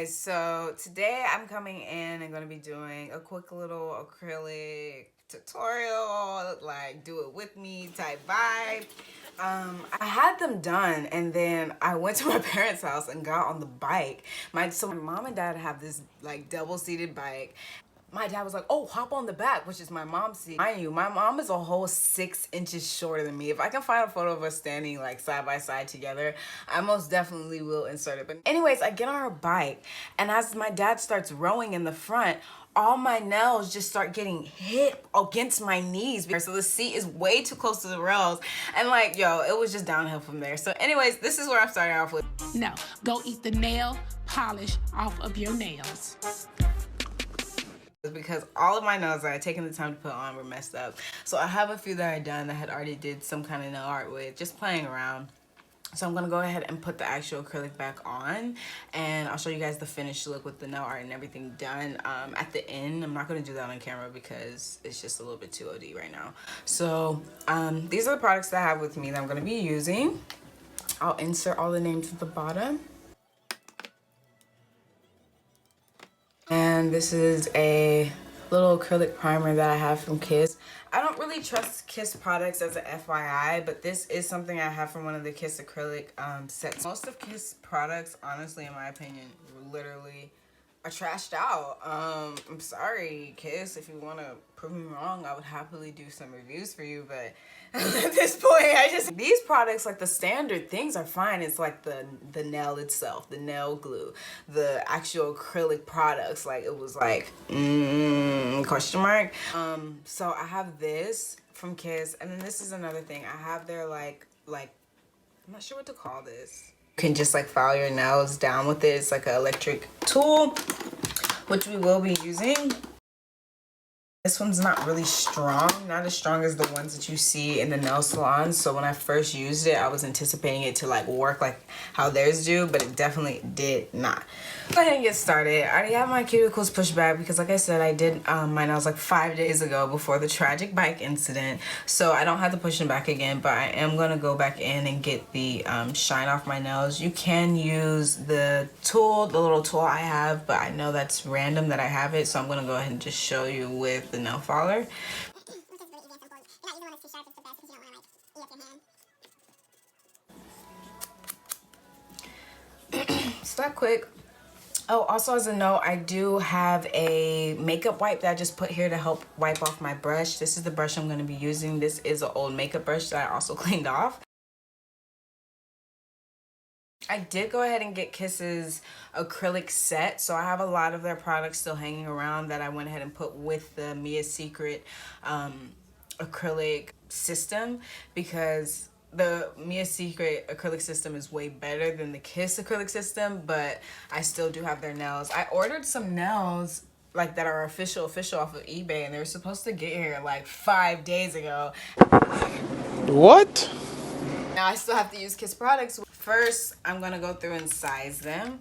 guys, so today I'm coming in and going to be doing a quick little acrylic tutorial, like do it with me type vibe. I had them done and then I went to my parents' house and got on the bike. So my mom and dad have this like double-seated bike. My dad was like, oh, hop on the back, which is my mom's seat. Mind you, my mom is a whole 6 inches shorter than me. If I can find a photo of us standing like side by side together, I most definitely will insert it. But anyways, I get on her bike, and as my dad starts rowing in the front, all my nails just start getting hit against my knees. So the seat is way too close to the rails. And like, yo, it was just downhill from there. So anyways, this is where I'm starting off with. No, go eat the nail polish off of your nails. Because all of my nails that I had taken the time to put on were messed up. So I have a few that I done that had already did some kind of nail art with, just playing around. So I'm gonna go ahead and put the actual acrylic back on, and I'll show you guys the finished look with the nail art and everything done at the end. I'm not gonna do that on camera because it's just a little bit too OD right now. So these are the products that I have with me that I'm gonna be using. I'll insert all the names at the bottom. And this is a little acrylic primer that I have from Kiss. I don't really trust Kiss products as a FYI, but this is something I have from one of the Kiss acrylic sets. Most of Kiss products, honestly, in my opinion, literally are trashed out. I'm sorry, Kiss, if you want to prove me wrong, I would happily do some reviews for you, but at this point, these products, like the standard things are fine. It's like the nail itself, the nail glue, the actual acrylic products, like it was like, question mark. So I have this from Kiss, and then this is another thing. I have their like, I'm not sure what to call this. You can just like file your nails down with it. It's like an electric tool, which we will be using. This one's not really strong, not as strong as the ones that you see in the nail salons. So when I first used it, I was anticipating it to like work like how theirs do, but it definitely did not. Go ahead and get started. I already have my cuticles pushed back because like I said, I did my nails like 5 days ago before the tragic bike incident. So I don't have to push them back again, but I am gonna go back in and get the shine off my nails. You can use the tool, the little tool I have, but I know that's random that I have it. So I'm gonna go ahead and just show you with the nail filer. It's that quick. Oh, also as a note, I do have a makeup wipe that I just put here to help wipe off my brush. This is the brush I'm going to be using. This is an old makeup brush that I also cleaned off. I did go ahead and get Kiss's acrylic set, so I have a lot of their products still hanging around that I went ahead and put with the Mia's Secret acrylic system, because the Mia's Secret acrylic system is way better than the Kiss acrylic system, but I still do have their nails. I ordered some nails like that are official off of eBay, and they were supposed to get here like 5 days ago. What? Now I still have to use Kiss products. First, I'm gonna go through and size them.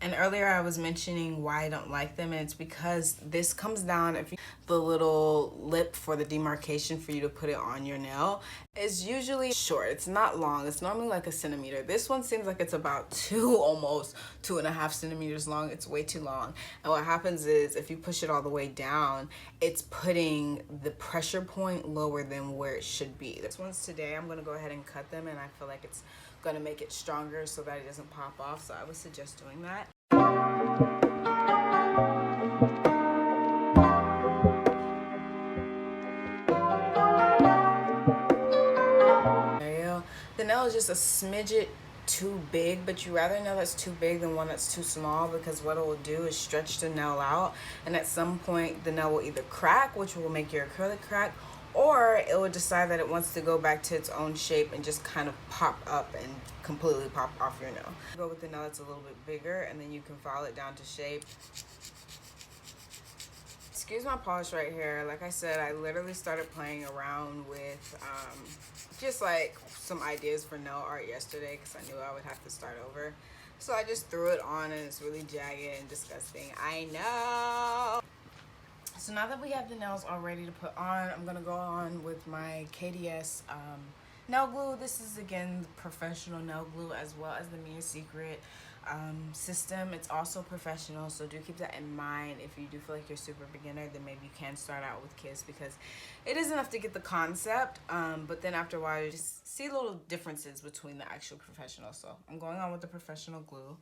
And earlier I was mentioning why I don't like them, and it's because this comes down, if you, the little lip for the demarcation for you to put it on your nail is usually short. It's not long. It's normally like a centimeter. This one seems like it's about almost 2.5 centimeters long. It's way too long. And what happens is if you push it all the way down, it's putting the pressure point lower than where it should be. This one's today. I'm gonna go ahead and cut them, and I feel like it's gonna make it stronger so that it doesn't pop off. So I would suggest doing that. The nail is just a smidget too big, but you rather know that's too big than one that's too small, because what it will do is stretch the nail out, and at some point the nail will either crack, which will make your acrylic crack, or it will decide that it wants to go back to its own shape and just kind of pop up and completely pop off your nail. Go with the nail that's a little bit bigger, and then you can file it down to shape. Excuse my polish right here. Like I said, I literally started playing around with just like some ideas for nail art yesterday because I knew I would have to start over. So I just threw it on, and it's really jagged and disgusting. I know. So now that we have the nails all ready to put on, I'm gonna go on with my KDS nail glue. This is again the professional nail glue as well as the Mia Secret system. It's also professional, so do keep that in mind. If you do feel like you're super beginner, then maybe you can start out with Kiss, because it is enough to get the concept, but then after a while you just see little differences between the actual professional. So I'm going on with the professional glue.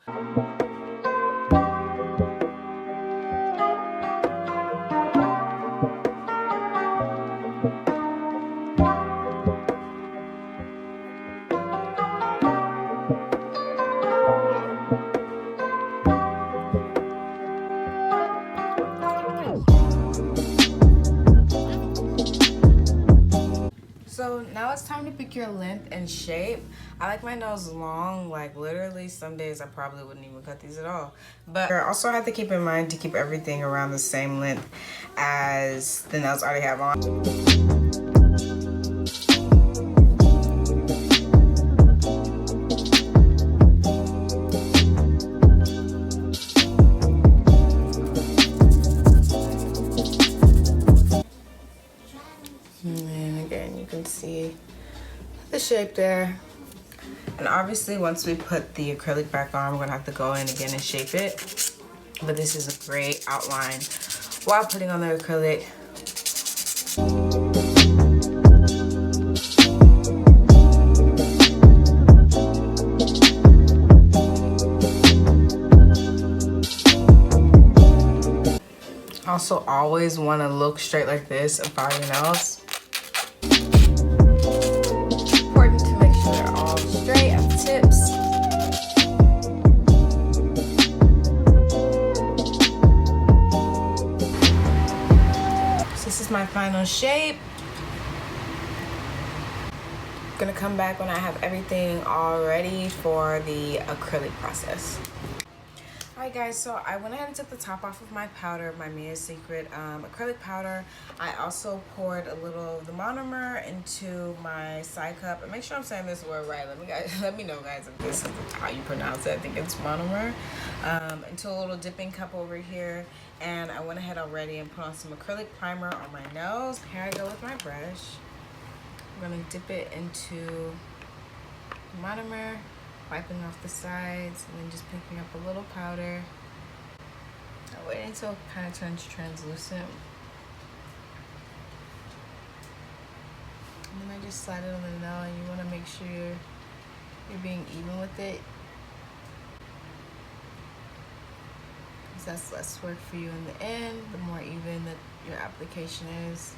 So now it's time to pick your length and shape. I like my nails long, like literally some days I probably wouldn't even cut these at all. But I also have to keep in mind to keep everything around the same length as the nails I already have on. And again, you can see the shape there. And obviously once we put the acrylic back on, we're gonna have to go in again and shape it. But this is a great outline while putting on the acrylic. Also always want to look straight like this and file your nails. Important to make sure they're all straight at the tips. So this is my final shape. I'm gonna come back when I have everything all ready for the acrylic process. Alright guys, so I went ahead and took the top off of my powder, my Mia Secret acrylic powder. I also poured a little of the Monomer into my side cup. And make sure I'm saying this word right. Let me know guys if this is how you pronounce it. I think it's Monomer. Into a little dipping cup over here. And I went ahead already and put on some acrylic primer on my nose. Here I go with my brush. I'm going to dip it into the Monomer, wiping off the sides, and then just picking up a little powder. I wait until it kind of turns translucent. And then I just slide it on the nail, and you want to make sure you're being even with it, because that's less work for you in the end, the more even that your application is.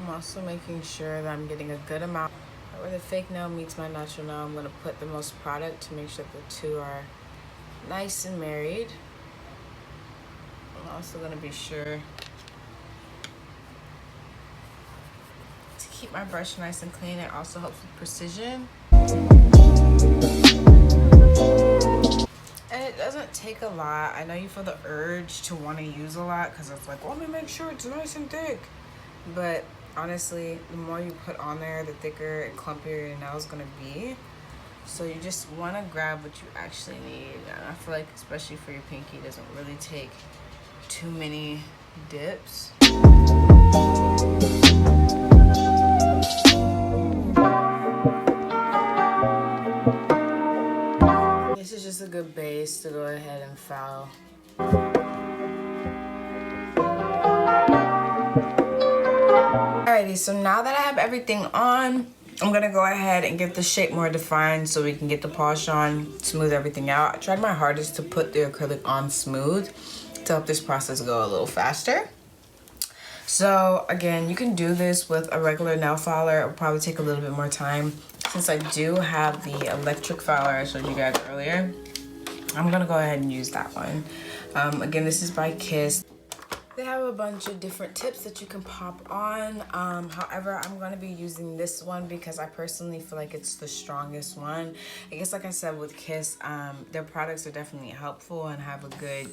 Also making sure that I'm getting a good amount. Where the fake nail meets my natural nail, I'm going to put the most product to make sure the two are nice and married. I'm also going to be sure to keep my brush nice and clean. It also helps with precision. And it doesn't take a lot. I know you feel the urge to want to use a lot because it's like, well, let me make sure it's nice and thick. But honestly, the more you put on there, the thicker and clumpier your nail is going to be. So you just want to grab what you actually need. And I feel like, especially for your pinky, it doesn't really take too many dips. This is just a good base to go ahead and file. Alrighty, so now that I have everything on, I'm gonna go ahead and get the shape more defined so we can get the polish on, smooth everything out. I tried my hardest to put the acrylic on smooth to help this process go a little faster. So again, you can do this with a regular nail filer. It'll probably take a little bit more time. Since I do have the electric filer I showed you guys earlier, I'm gonna go ahead and use that one. Again, this is by Kiss. They have a bunch of different tips that you can pop on. However, I'm going to be using this one because I personally feel like it's the strongest one. I guess like I said with Kiss, their products are definitely helpful and have a good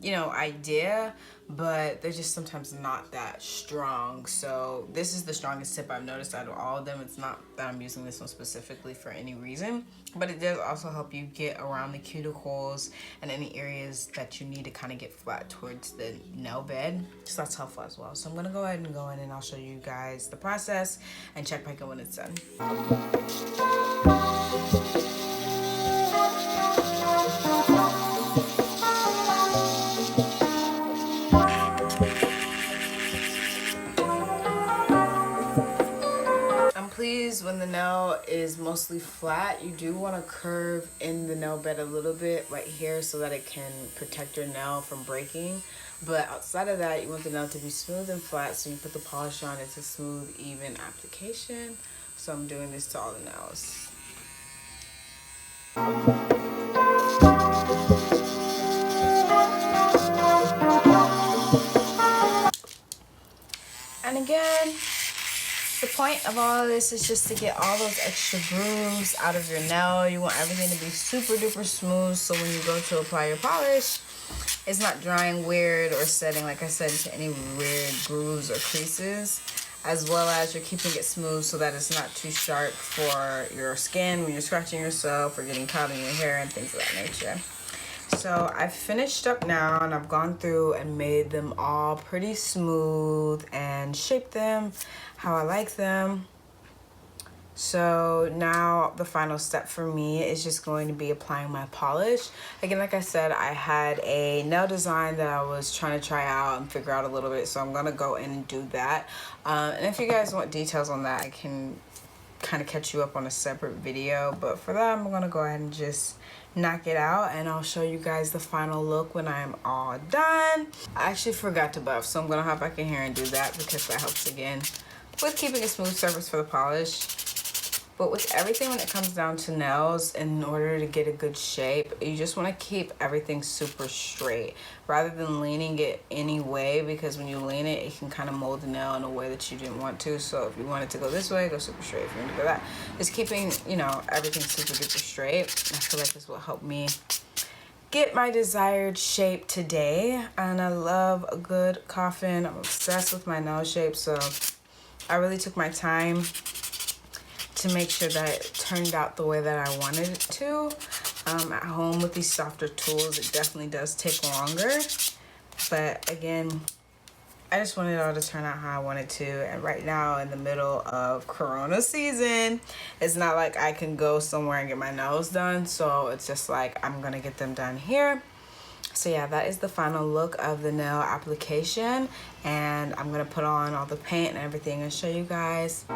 you know, idea, but they're just sometimes not that strong. So this is the strongest tip I've noticed out of all of them. It's not that I'm using this one specifically for any reason, but it does also help you get around the cuticles and any areas that you need to kind of get flat towards the nail bed. So that's helpful as well. So I'm gonna go ahead and go in and I'll show you guys the process and check back in when it's done. Please, when the nail is mostly flat, you do want to curve in the nail bed a little bit right here so that it can protect your nail from breaking. But outside of that, you want the nail to be smooth and flat, so you put the polish on. It's a smooth, even application. So I'm doing this to all the nails. And again, the point of all of this is just to get all those extra grooves out of your nail. You want everything to be super duper smooth, so when you go to apply your polish, it's not drying weird or setting, like I said, into any weird grooves or creases, as well as you're keeping it smooth so that it's not too sharp for your skin when you're scratching yourself or getting caught in your hair and things of that nature. So I've finished up now, and I've gone through and made them all pretty smooth and shaped them how I like them. So now the final step for me is just going to be applying my polish. Again, like I said, I had a nail design that I was trying to try out and figure out a little bit, so I'm gonna go in and do that. And if you guys want details on that, I can kind of catch you up on a separate video, but for that I'm gonna go ahead and just knock it out, and I'll show you guys the final look when I'm all done. I actually forgot to buff, so I'm gonna hop back in here and do that because that helps again with keeping a smooth surface for the polish. But with everything, when it comes down to nails, in order to get a good shape, you just want to keep everything super straight rather than leaning it any way, because when you lean it, it can kind of mold the nail in a way that you didn't want to. So if you want it to go this way, go super straight. If you want to go that, just keeping, you know, everything super duper straight. I feel like this will help me get my desired shape today. And I love a good coffin. I'm obsessed with my nail shape, so I really took my time to make sure that it turned out the way that I wanted it to. At home with these softer tools, it definitely does take longer. But again, I just wanted it all to turn out how I wanted to. And right now, in the middle of Corona season, it's not like I can go somewhere and get my nails done. So it's just like, I'm gonna get them done here. So yeah, that is the final look of the nail application. And I'm gonna put on all the paint and everything and show you guys.